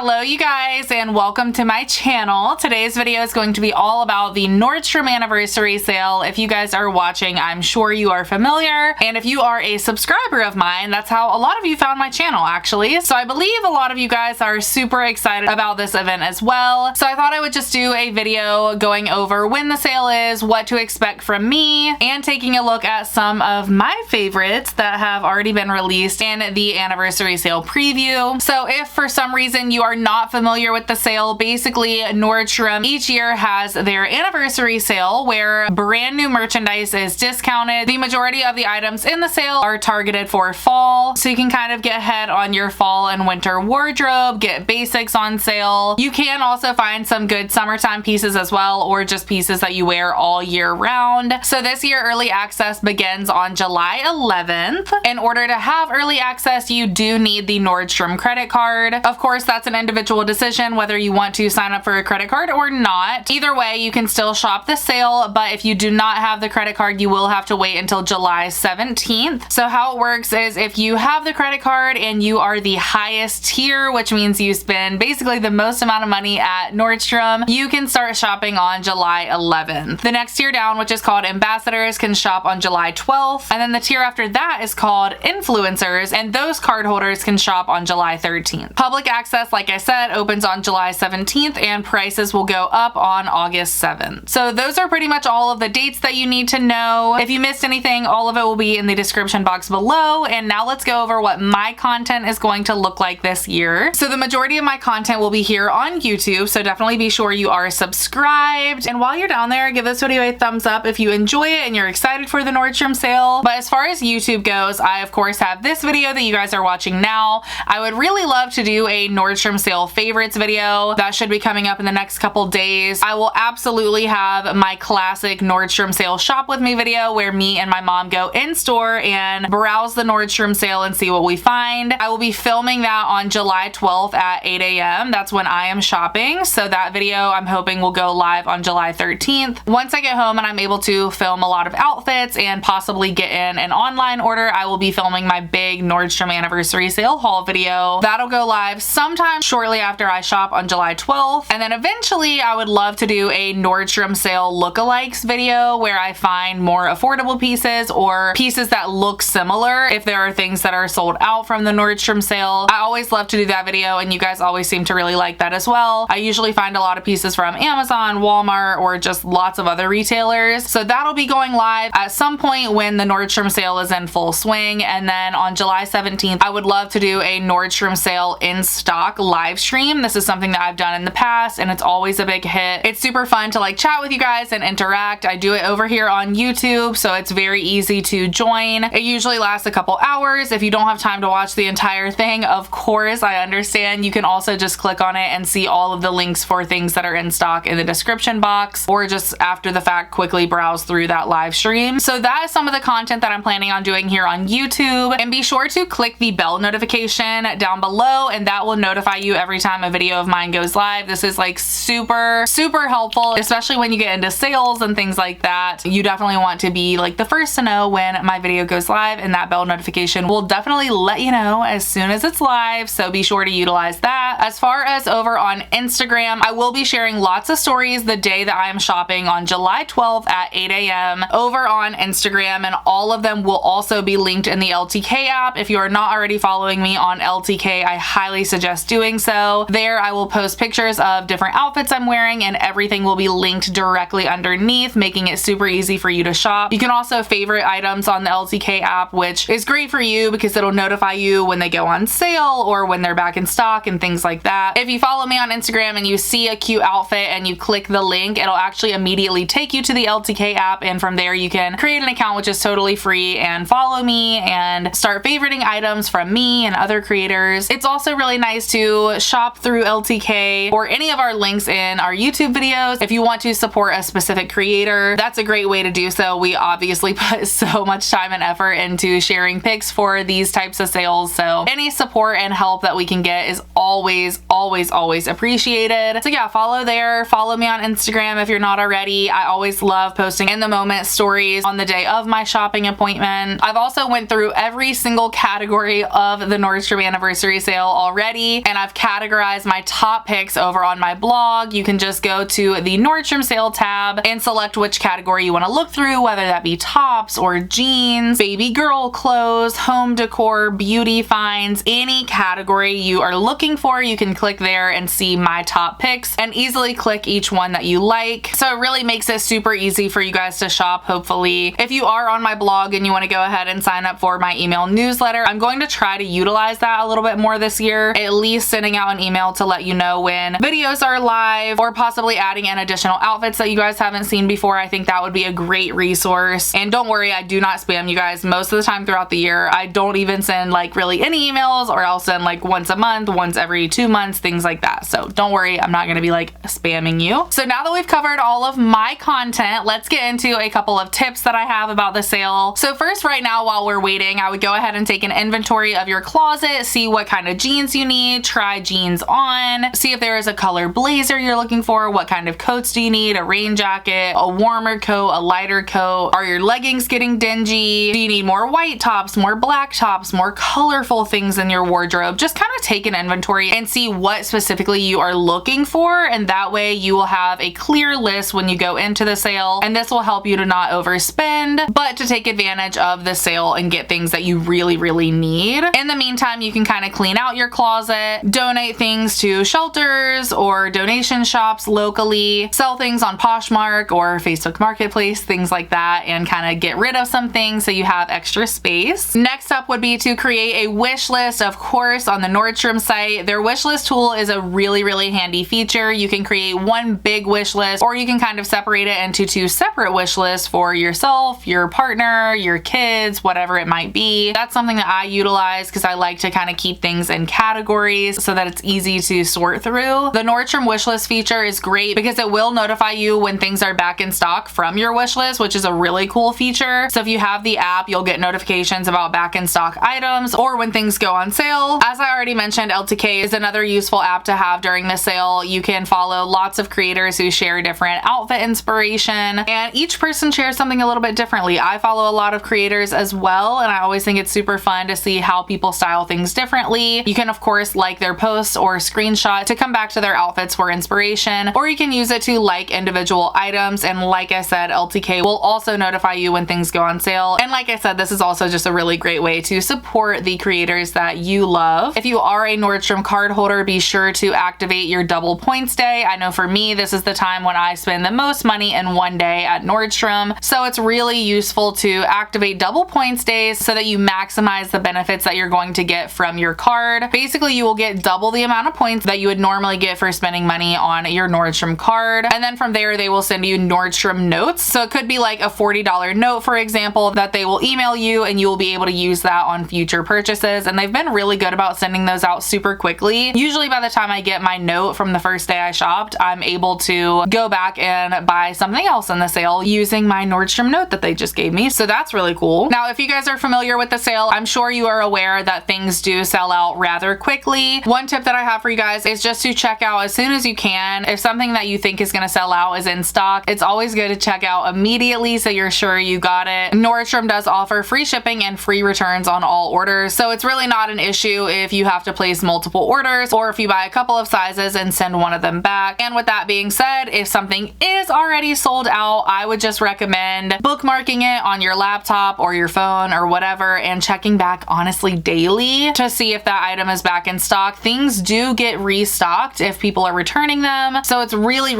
Hello you guys, and welcome to my channel. Today's video is going to be all about the Nordstrom anniversary sale. If you guys are watching, I'm sure you are familiar, and if you are a subscriber of mine, that's how a lot of you found my channel actually. So I believe a lot of you guys are super excited about this event as well. So I thought I would just do a video going over when the sale is, what to expect from me, and taking a look at some of my favorites that have already been released in the anniversary sale preview. So if for some reason you are not familiar with the sale, basically Nordstrom each year has their anniversary sale where brand new merchandise is discounted. The majority of the items in the sale are targeted for fall, so you can kind of get ahead on your fall and winter wardrobe, get basics on sale. You can also find some good summertime pieces as well, or just pieces that you wear all year round. So this year early access begins on July 11th. In order to have early access, you do need the Nordstrom credit card. Of course, that's an individual decision whether you want to sign up for a credit card or not. Either way, you can still shop the sale, but if you do not have the credit card, you will have to wait until July 17th. So how it works is if you have the credit card and you are the highest tier, which means you spend basically the most amount of money at Nordstrom, you can start shopping on July 11th. The next tier down, which is called ambassadors, can shop on July 12th, and then the tier after that is called influencers, and those card holders can shop on July 13th. Public access, like I said, opens on July 17th, and prices will go up on August 7th. So those are pretty much all of the dates that you need to know. If you missed anything, all of it will be in the description box below. And now let's go over what my content is going to look like this year. So the majority of my content will be here on YouTube, so definitely be sure you are subscribed. And while you're down there, give this video a thumbs up if you enjoy it and you're excited for the Nordstrom sale. But as far as YouTube goes, I of course have this video that you guys are watching now. I would really love to do a Nordstrom sale favorites video that should be coming up in the next couple days. I will absolutely have my classic Nordstrom sale shop with me video where me and my mom go in store and browse the Nordstrom sale and see what we find. I will be filming that on July 12th at 8 a.m. That's when I am shopping. So that video I'm hoping will go live on July 13th. Once I get home and I'm able to film a lot of outfits and possibly get in an online order, I will be filming my big Nordstrom anniversary sale haul video. That'll go live sometime shortly after I shop on July 12th. And then eventually I would love to do a Nordstrom sale lookalikes video where I find more affordable pieces or pieces that look similar if there are things that are sold out from the Nordstrom sale. I always love to do that video, and you guys always seem to really like that as well. I usually find a lot of pieces from Amazon, Walmart, or just lots of other retailers. So that'll be going live at some point when the Nordstrom sale is in full swing. And then on July 17th, I would love to do a Nordstrom sale in stock live stream. This is something that I've done in the past, and it's always a big hit. It's super fun to like chat with you guys and interact. I do it over here on YouTube, so it's very easy to join. It usually lasts a couple hours. If you don't have time to watch the entire thing, of course, I understand. You can also just click on it and see all of the links for things that are in stock in the description box, or just after the fact quickly browse through that live stream. So that is some of the content that I'm planning on doing here on YouTube, and be sure to click the bell notification down below, and that will notify you every time a video of mine goes live. This is like super helpful, especially when you get into sales and things like that. You definitely want to be like the first to know when my video goes live, and that bell notification will definitely let you know as soon as it's live, so be sure to utilize that. As far as over on Instagram, I will be sharing lots of stories the day that I am shopping on July 12th at 8 a.m. over on Instagram, and all of them will also be linked in the LTK app. If you are not already following me on LTK, I highly suggest doing so. There I will post pictures of different outfits I'm wearing, and everything will be linked directly underneath, making it super easy for you to shop. You can also favorite items on the LTK app, which is great for you because it'll notify you when they go on sale or when they're back in stock and things like that. If you follow me on Instagram and you see a cute outfit and you click the link, it'll actually immediately take you to the LTK app, and from there you can create an account, which is totally free, and follow me and start favoriting items from me and other creators. It's also really nice to shop through LTK or any of our links in our YouTube videos. If you want to support a specific creator, that's a great way to do so. We obviously put so much time and effort into sharing pics for these types of sales, so any support and help that we can get is always appreciated. So yeah, follow there, follow me on Instagram if you're not already. I always love posting in the moment stories on the day of my shopping appointment. I've also went through every single category of the Nordstrom anniversary sale already, and I've I've categorized my top picks over on my blog. You can just go to the Nordstrom sale tab and select which category you want to look through, whether that be tops or jeans, baby girl clothes, home decor, beauty finds, any category you are looking for, you can click there and see my top picks and easily click each one that you like. So it really makes it super easy for you guys to shop, hopefully. If you are on my blog and you want to go ahead and sign up for my email newsletter, I'm going to try to utilize that a little bit more this year, at least sending out an email to let you know when videos are live or possibly adding in additional outfits that you guys haven't seen before. I think that would be a great resource. And don't worry, I do not spam you guys most of the time throughout the year. I don't even send like really any emails, or I'll send like once a month, once every 2 months, things like that. So don't worry, I'm not going to be like spamming you. So now that we've covered all of my content, let's get into a couple of tips that I have about the sale. So first, right now while we're waiting, I would go ahead and take an inventory of your closet, see what kind of jeans you need, try jeans on, see if there is a color blazer you're looking for, what kind of coats do you need, a rain jacket, a warmer coat, a lighter coat, are your leggings getting dingy, do you need more white tops, more black tops, more colorful things in your wardrobe. Just kind of take an inventory and see what specifically you are looking for, and that way you will have a clear list when you go into the sale, and this will help you to not overspend, but to take advantage of the sale and get things that you really need. In the meantime, you can kind of clean out your closet, donate things to shelters or donation shops locally, sell things on Poshmark or Facebook Marketplace, things like that, and kind of get rid of some things so you have extra space. Next up would be to create a wish list, of course, on the Nordstrom site. Their wish list tool is a really handy feature. You can create one big wish list, or you can kind of separate it into 2 separate wish lists for yourself, your partner, your kids, whatever it might be. That's something that I utilize because I like to kind of keep things in categories so that it's easy to sort through. The Nordstrom wish list feature is great because it will notify you when things are back in stock from your wish list, which is a really cool feature. So if you have the app, you'll get notifications about back in stock items or when things go on sale. As I already mentioned, LTK is another useful app to have during the sale. You can follow lots of creators who share different outfit inspiration, and each person shares something a little bit differently. I follow a lot of creators as well, and I always think it's super fun to see how people style things differently. You can of course like their posts or screenshot to come back to their outfits for inspiration, or you can use it to like individual items, and like I said, LTK will also notify you when things go on sale. And like I said, this is also just a really great way to support the creators that you love. If you are a Nordstrom card holder, be sure to activate your double points day. I know for me, this is the time when I spend the most money in one day at Nordstrom. So it's really useful to activate double points days so that you maximize the benefits that you're going to get from your card. Basically, you will get double the amount of points that you would normally get for spending money on your Nordstrom card. And then from there, they will send you Nordstrom notes. So it could be like a $40 note, for example, that they will email you, and you will be able to use that on future purchases. And they've been really good about sending those out super quickly. Usually by the time I get my note from the first day I shopped, I'm able to go back and buy something else in the sale using my Nordstrom note that they just gave me. So that's really cool. Now, if you guys are familiar with the sale, I'm sure you are aware that things do sell out rather quickly. One tip that I have for you guys is just to check out as soon as you can. If something that you think is going to sell out is in stock, it's always good to check out immediately so you're sure you got it. Nordstrom does offer free shipping and free returns on all orders, so it's really not an issue if you have to place multiple orders or if you buy a couple of sizes and send one of them back. And with that being said, if something is already sold out, I would just recommend bookmarking it on your laptop or your phone or whatever and checking back honestly daily to see if that item is back in stock. Things do get restocked if people are returning them, so it's really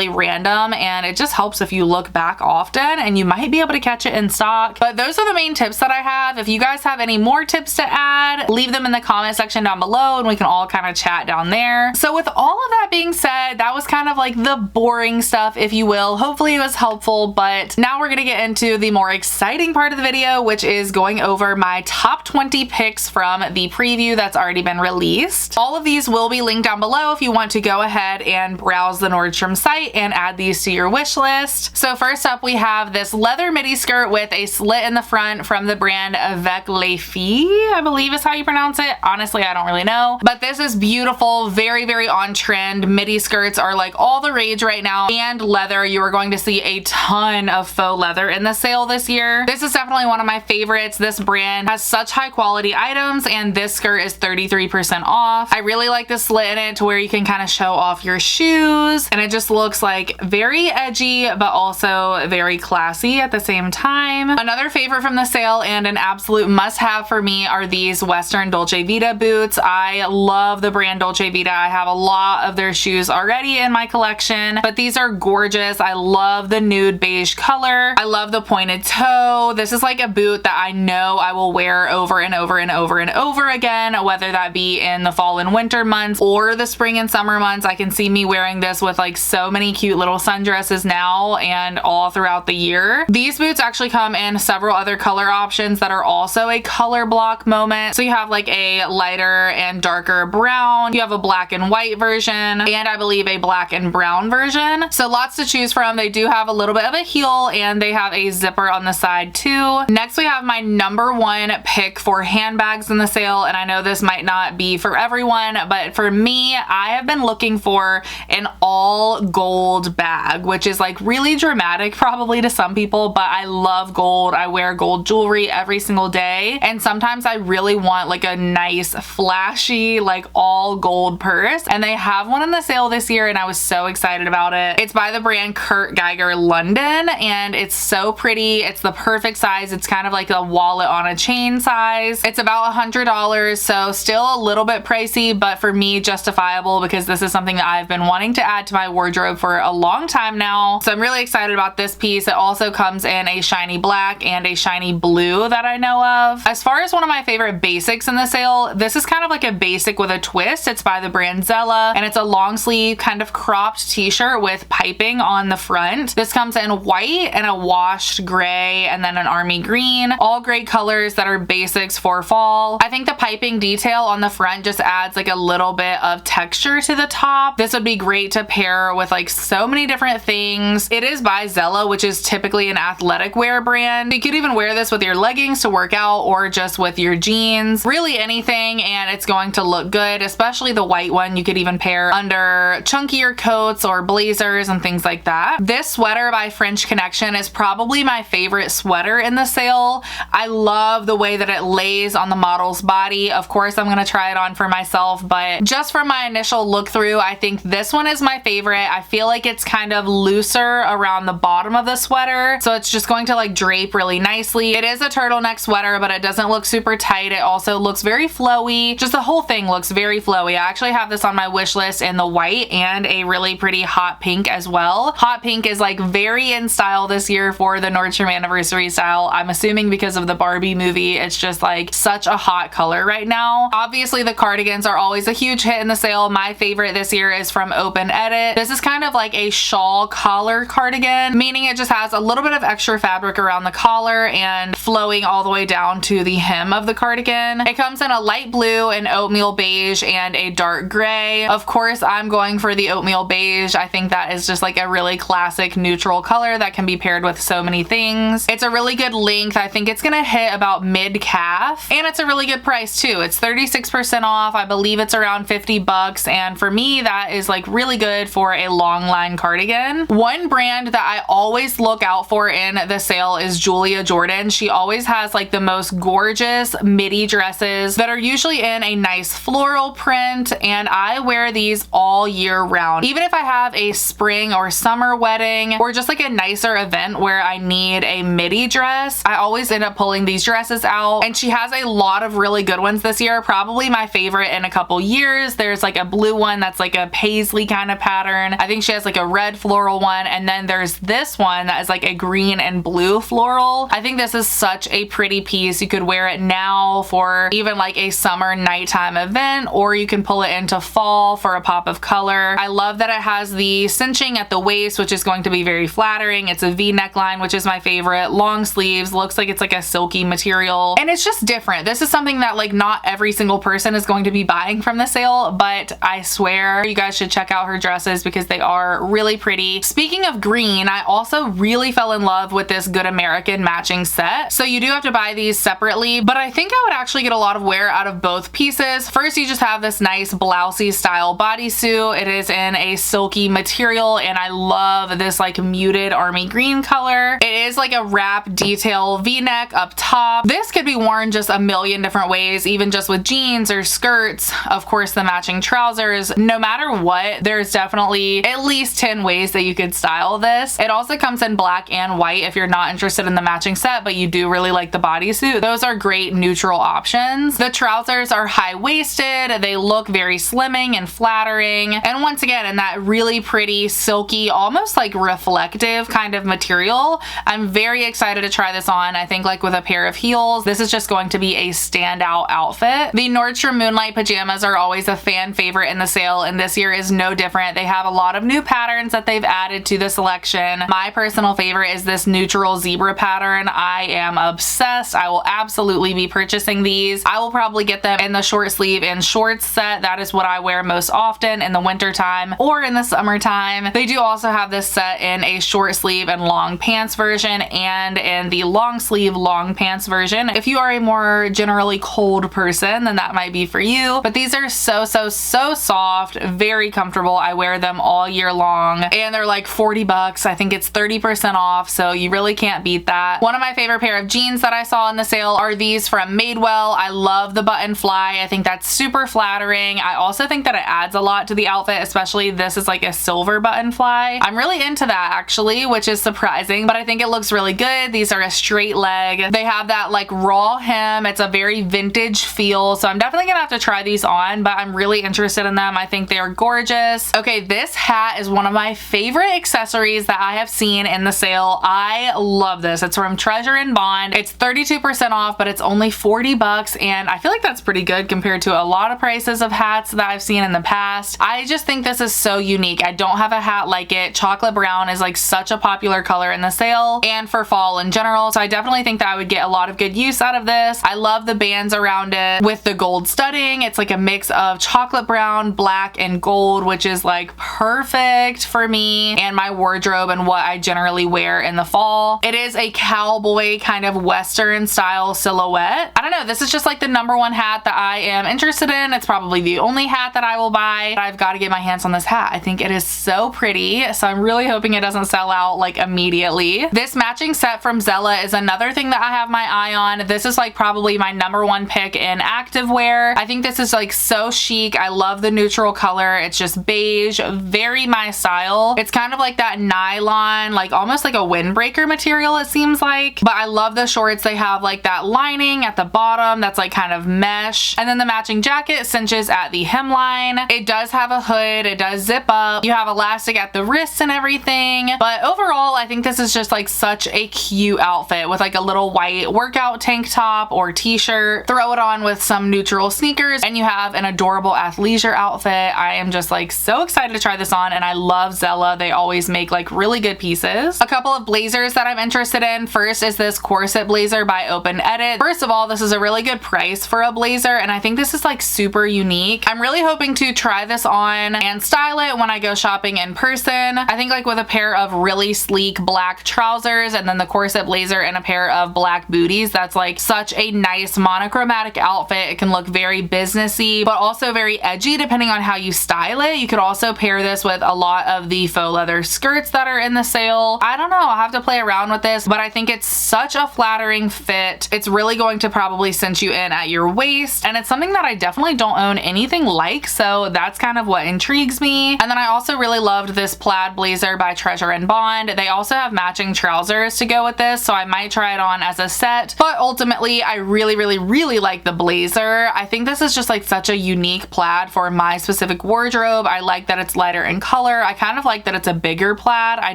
random, and it just helps if you look back often and you might be able to catch it in stock. But those are the main tips that I have. If you guys have any more tips to add, leave them in the comment section down below and we can all kind of chat down there. So with all of that being said, that was kind of like the boring stuff, if you will. Hopefully it was helpful, but now we're gonna get into the more exciting part of the video, which is going over my top 20 picks from the preview that's already been released. All of these will be linked down below if you want to go ahead and browse the Nordstrom site and add these to your wish list. So first up, we have this leather midi skirt with a slit in the front from the brand Avec les Filles, I believe is how you pronounce it. Honestly, I don't really know, but this is beautiful, very on trend. Midi skirts are like all the rage right now, and leather. You are going to see a ton of faux leather in the sale this year. This is definitely one of my favorites. This brand has such high quality items, and this skirt is 33% off. off. I really like the slit in it to where you can kind of show off your shoes, and it just looks like very edgy but also very classy at the same time. Another favorite from the sale and an absolute must-have for me are these Western Dolce Vita boots. I love the brand Dolce Vita. I have a lot of their shoes already in my collection, but these are gorgeous. I love the nude beige color. I love the pointed toe. This is like a boot that I know I will wear over and over and over and over again, whether that be in the fall and winter months or the spring and summer months. I can see me wearing this with like so many cute little sundresses now and all throughout the year. These boots actually come in several other color options that are also a color block moment. So you have like a lighter and darker brown, you have a black and white version, and I believe a black and brown version. So lots to choose from. They do have a little bit of a heel and they have a zipper on the side too. Next we have my number one pick for handbags in the sale, and I know this might not be for everyone, but for me, I have been looking for an all gold bag, which is like really dramatic probably to some people, but I love gold. I wear gold jewelry every single day, and sometimes I really want like a nice flashy like all gold purse, and they have one in the sale this year and I was so excited about it. It's by the brand Kurt Geiger London, and it's so pretty. It's the perfect size. It's kind of like a wallet on a chain size. It's about $100, so still a little bit pricey, but for me justifiable because this is something that I've been wanting to add to my wardrobe for a long time now. So I'm really excited about this piece. It also comes in a shiny black and a shiny blue that I know of. As far as one of my favorite basics in the sale, this is kind of like a basic with a twist. It's by the brand Zella, and it's a long sleeve kind of cropped t-shirt with piping on the front. This comes in white and a washed gray and then an army green, all great colors that are basics for fall. I think the piping detail on the front just adds like a little bit of texture to the top. This would be great to pair with like so many different things. It is by Zella, which is typically an athletic wear brand. You could even wear this with your leggings to work out or just with your jeans, really anything, and it's going to look good, especially the white one. You could even pair under chunkier coats or blazers and things like that. This sweater by French Connection is probably my favorite sweater in the sale. I love the way that it lays on the model's body. Of course, I'm gonna try it on for myself, but just from my initial look through, I think this one is my favorite. I feel like it's kind of looser around the bottom of the sweater, so it's just going to like drape really nicely. It is a turtleneck sweater, but it doesn't look super tight. It also looks very flowy. Just the whole thing looks very flowy. I actually have this on my wish list in the white and a really pretty hot pink as well. Hot pink is like very in style this year for the Nordstrom Anniversary Sale. I'm assuming because of the Barbie movie, it's just like such a hot color right now. Obviously the cardigans are always a huge hit in the sale. My favorite this year is from Open Edit. This is kind of like a shawl collar cardigan, meaning it just has a little bit of extra fabric around the collar and flowing all the way down to the hem of the cardigan. It comes in a light blue, an oatmeal beige, and a dark gray. Of course, I'm going for the oatmeal beige. I think that is just like a really classic neutral color that can be paired with so many things. It's a really good length. I think it's gonna hit about mid-calf, and it's a really good price too. It's 36% off. I believe it's around 50 bucks, and for me that is like really good for a long line cardigan. One brand that I always look out for in the sale is Julia Jordan. She always has like the most gorgeous midi dresses that are usually in a nice floral print, and I wear these all year round. Even if I have a spring or summer wedding or just like a nicer event where I need a midi dress, I always end up pulling these dresses out, and she has a lot of really good ones this year. Probably my favorite in a couple years. There's like a blue one that's like a paisley kind of pattern. I think she has like a red floral one, and then there's this one that is like a green and blue floral. I think this is such a pretty piece. You could wear it now for even like a summer nighttime event, or you can pull it into fall for a pop of color. I love that it has the cinching at the waist, which is going to be very flattering. It's a V neckline, which is my favorite. Long sleeves, looks like it's like a silky material, and it's just different. This is something that like not every single person is going to be buying from the sale, but I swear you guys should check out her dresses because they are really pretty. Speaking of green, I also really fell in love with this Good American matching set. So you do have to buy these separately, but I think I would actually get a lot of wear out of both pieces. First, you just have this nice blousey style bodysuit. It is in a silky material, and I love this like muted army green color. It is like a wrap detail V-neck up top. This could be worn just a million different ways, even just with jeans or skirts skirts, of course the matching trousers. No matter what, there's definitely at least 10 ways that you could style this. It also comes in black and white if you're not interested in the matching set, but you do really like the bodysuit. Those are great neutral options. The trousers are high-waisted. They look very slimming and flattering. And once again, in that really pretty, silky, almost like reflective kind of material. I'm very excited to try this on. I think like with a pair of heels, this is just going to be a standout outfit. The Nordstrom Moonlight pajamas are always a fan favorite in the sale, and this year is no different. They have a lot of new patterns that they've added to the selection. My personal favorite is this neutral zebra pattern. I am obsessed. I will absolutely be purchasing these. I will probably get them in the short sleeve and shorts set. That is what I wear most often in the winter time or in the summertime. They do also have this set in a short sleeve and long pants version and in the long sleeve long pants version. If you are a more generally cold person, then that might be for you. But these are so soft, very comfortable. I wear them all year long and they're like 40 bucks. I think it's 30% off, so you really can't beat that. One of my favorite pair of jeans that I saw in the sale are these from Madewell. I love the button fly. I think that's super flattering. I also think that it adds a lot to the outfit, especially this is like a silver button fly. I'm really into that actually, which is surprising, but I think it looks really good. These are a straight leg. They have that like raw hem. It's a very vintage feel, so I'm definitely gonna have to try these on, but I'm really interested in them. I think they are gorgeous. Okay, this hat is one of my favorite accessories that I have seen in the sale. I love this. It's from Treasure and Bond. It's 32% off, but it's only 40 bucks, and I feel like that's pretty good compared to a lot of prices of hats that I've seen in the past. I just think this is so unique. I don't have a hat like it. Chocolate brown is like such a popular color in the sale and for fall in general, so I definitely think that I would get a lot of good use out of this. I love the bands around it with the gold studding. It's like a mix of chocolate brown, black, and gold, which is like perfect for me and my wardrobe and what I generally wear in the fall. It is a cowboy kind of Western style silhouette. I don't know, this is just like the #1 hat that I am interested in. It's probably the only hat that I will buy. I've got to get my hands on this hat. I think it is so pretty, so I'm really hoping it doesn't sell out like immediately. This matching set from Zella is another thing that I have my eye on. This is like probably my #1 pick in activewear. I think this is like so chic. I love the neutral color. It's just beige, very my style. It's kind of like that nylon, like almost like a windbreaker material it seems like, but I love the shorts. They have like that lining at the bottom that's like kind of mesh, and then the matching jacket cinches at the hemline. It does have a hood. It does zip up. You have elastic at the wrists and everything, but overall I think this is just like such a cute outfit with like a little white workout tank top or t-shirt. Throw it on with some neutral sneakers and you have an adorable athleisure outfit. I am just like so excited to try this on, and I love Zella. They always make like really good pieces. A couple of blazers that I'm interested in. First is this corset blazer by Open Edit. First of all, this is a really good price for a blazer, and I think this is like super unique. I'm really hoping to try this on and style it when I go shopping in person. I think like with a pair of really sleek black trousers and then the corset blazer and a pair of black booties, that's like such a nice monochromatic outfit. It can look very businessy, but also very edgy depending on how you style it. You could also pair this with a lot of the faux leather skirts that are in the sale. I don't know, I'll have to play around with this, but I think it's such a flattering fit. It's really going to probably cinch you in at your waist, and it's something that I definitely don't own anything like, so that's kind of what intrigues me. And then I also really loved this plaid blazer by Treasure and Bond. They also have matching trousers to go with this, so I might try it on as a set, but ultimately I really like the blazer. I think this is just like such a unique plaid for my specific wardrobe. I like that it's lighter in color. I kind of like that it's a bigger plaid. I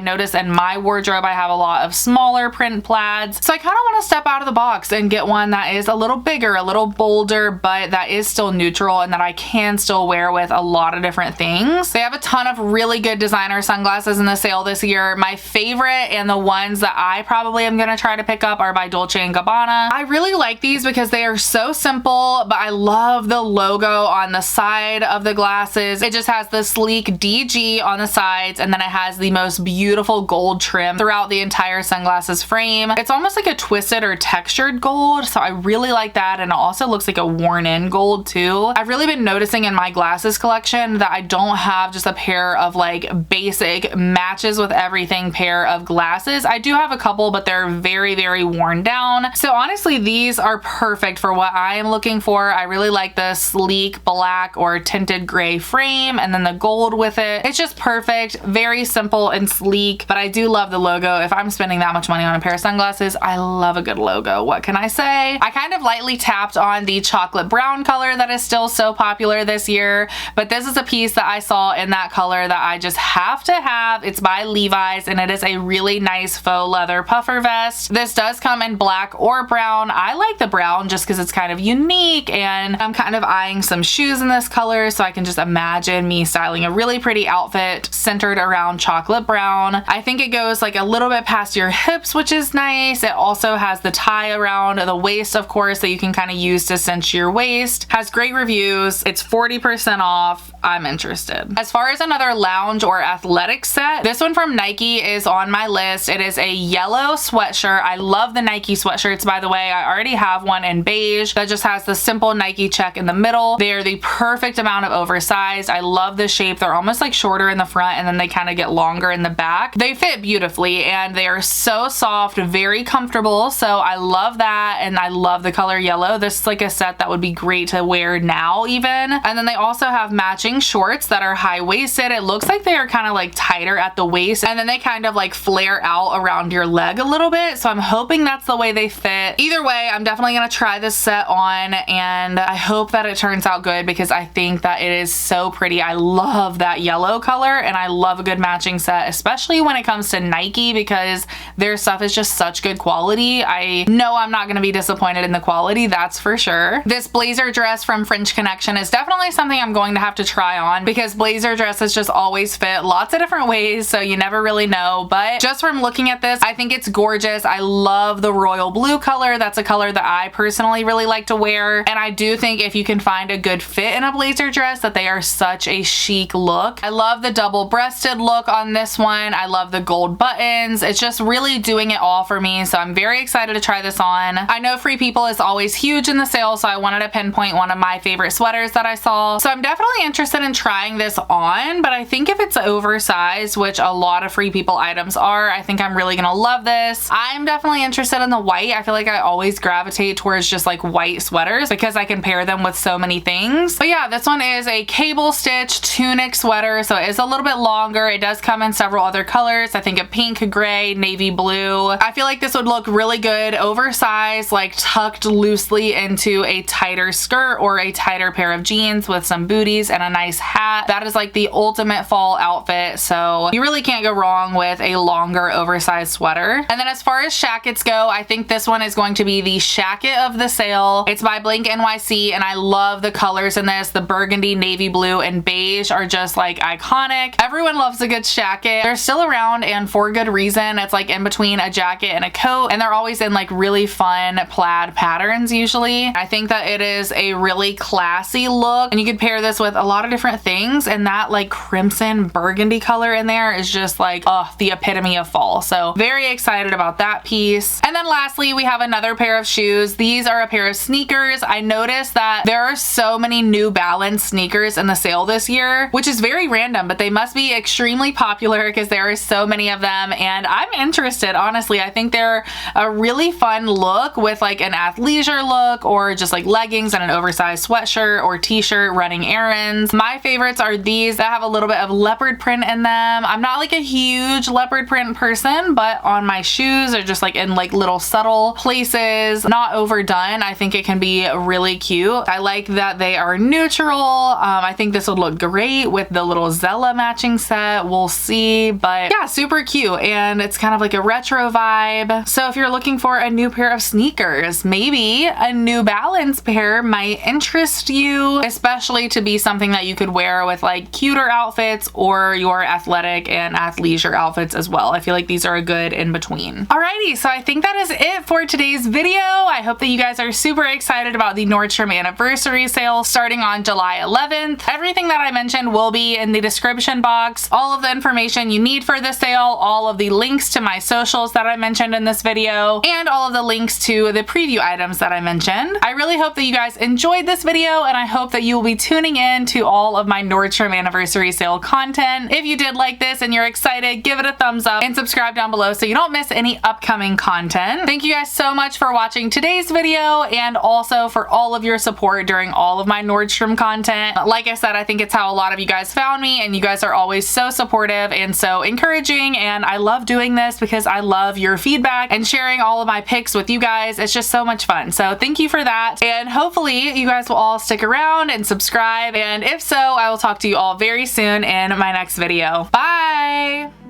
notice in my wardrobe I have a lot of smaller print plaids, so I kind of want to step out of the box and get one that is a little bigger, a little bolder, but that is still neutral and that I can still wear with a lot of different things. They have a ton of really good designer sunglasses in the sale this year. My favorite and the ones that I probably am going to try to pick up are by Dolce & Gabbana. I really like these because they are so simple, but I love the logo on the side of the glasses. It just has the sleek DG on the sides, and then it has the most beautiful gold trim throughout the entire sunglasses frame. It's almost like a twisted or textured gold, so I really like that, and it also looks like a worn-in gold too. I've really been noticing in my glasses collection that I don't have just a pair of like basic matches with everything pair of glasses. I do have a couple, but they're very worn down. So honestly, these are perfect for what I am looking for. I really like like the sleek black or tinted gray frame and then the gold with it. It's just perfect, very simple and sleek, but I do love the logo. If I'm spending that much money on a pair of sunglasses, I love a good logo. What can I say? I kind of lightly tapped on the chocolate brown color that is still so popular this year, but this is a piece that I saw in that color that I just have to have. It's by Levi's and it is a really nice faux leather puffer vest. This does come in black or brown. I like the brown just because it's kind of unique, and I'm kind of eyeing some shoes in this color, so I can just imagine me styling a really pretty outfit centered around chocolate brown. I think it goes like a little bit past your hips, which is nice. It also has the tie around the waist, of course, that you can kind of use to cinch your waist. Has great reviews. It's 40% off. I'm interested. As far as another lounge or athletic set, this one from Nike is on my list. It is a yellow sweatshirt. I love the Nike sweatshirts, by the way. I already have one in beige that just has the simple Nike check in the middle. They are the perfect amount of oversized. I love the shape. They're almost like shorter in the front and then they kind of get longer in the back. They fit beautifully and they are so soft, very comfortable. So I love that, and I love the color yellow. This is like a set that would be great to wear now even. And then they also have matching shorts that are high-waisted. It looks like they are kind of like tighter at the waist, and then they kind of like flare out around your leg a little bit. So I'm hoping that's the way they fit. Either way, I'm definitely gonna try this set on, and I hope that it turns out good because I think that it is so pretty. I love that yellow color and I love a good matching set, especially when it comes to Nike, because their stuff is just such good quality. I know I'm not gonna be disappointed in the quality, that's for sure. This blazer dress from French Connection is definitely something I'm going to have to try on because blazer dresses just always fit lots of different ways, so you never really know. But just from looking at this, I think it's gorgeous. I love the royal blue color. That's a color that I personally really like to wear, and I do think if you can find a good fit in a blazer dress that they are such a chic look. I love the double-breasted look on this one. I love the gold buttons. It's just really doing it all for me, so I'm very excited to try this on. I know Free People is always huge in the sale, so I wanted to pinpoint one of my favorite sweaters that I saw. So I'm definitely interested in trying this on, but I think if it's oversized, which a lot of Free People items are, I think I'm really gonna love this. I'm definitely interested in the white. I feel like I always gravitate towards just like white sweaters because I can pair them with so many things. But yeah, this one is a cable stitch tunic sweater, so it is a little bit longer. It does come in several other colors. I think a pink, gray, navy blue. I feel like this would look really good oversized, like tucked loosely into a tighter skirt or a tighter pair of jeans with some booties and a nice hat. That is like the ultimate fall outfit, so you really can't go wrong with a longer oversized sweater. And then as far as shackets go, I think this one is going to be the shacket of the sale. It's by Blink NYC and I love the colors in this. The burgundy, navy blue, and beige are just like iconic. Everyone loves a good shacket. They're still around and for good reason. It's like in between a jacket and a coat, and they're always in like really fun plaid patterns usually. I think that it is a really classy look, and you could pair this with a lot of different things, and that like crimson burgundy color in there is just like, oh, the epitome of fall. So very excited about that piece. And then lastly, we have another pair of shoes. These are a pair of sneakers. I noticed that there are so many New Balance sneakers in the sale this year, which is very random, but they must be extremely popular because there are so many of them, and I'm interested, honestly. I think they're a really fun look with like an athleisure look or just like leggings and an oversized sweatshirt or t-shirt running errands. My favorites are these that have a little bit of leopard print in them. I'm not like a huge leopard print person, but on my shoes they're just like in like little subtle places, not overdone. I think it can be really cute. I like that they are neutral. I think this would look great with the little Zella matching set. We'll see, but yeah, super cute, and it's kind of like a retro vibe. So if you're looking for a new pair of sneakers, maybe a New Balance pair might interest you, especially to be something that you could wear with like cuter outfits or your athletic and athleisure outfits as well. I feel like these are a good in between. Alrighty, so I think that is it for today's video. I hope that you guys are super excited about the Nordstrom anniversary sale starting on July 11th. Everything that I mentioned will be in the description box. All of the information you need for the sale, all of the links to my socials that I mentioned in this video, and all of the links to the preview items that I mentioned. I really hope that you guys enjoyed this video, and I hope that you will be tuning in to all of my Nordstrom anniversary sale content. If you did like this and you're excited, give it a thumbs up and subscribe down below so you don't miss any upcoming content. Thank you guys so much for watching today's video and also for all of your support support during all of my Nordstrom content. Like I said, I think it's how a lot of you guys found me, and you guys are always so supportive and so encouraging, and I love doing this because I love your feedback and sharing all of my picks with you guys. It's just so much fun. So thank you for that, and hopefully you guys will all stick around and subscribe, and if so, I will talk to you all very soon in my next video. Bye!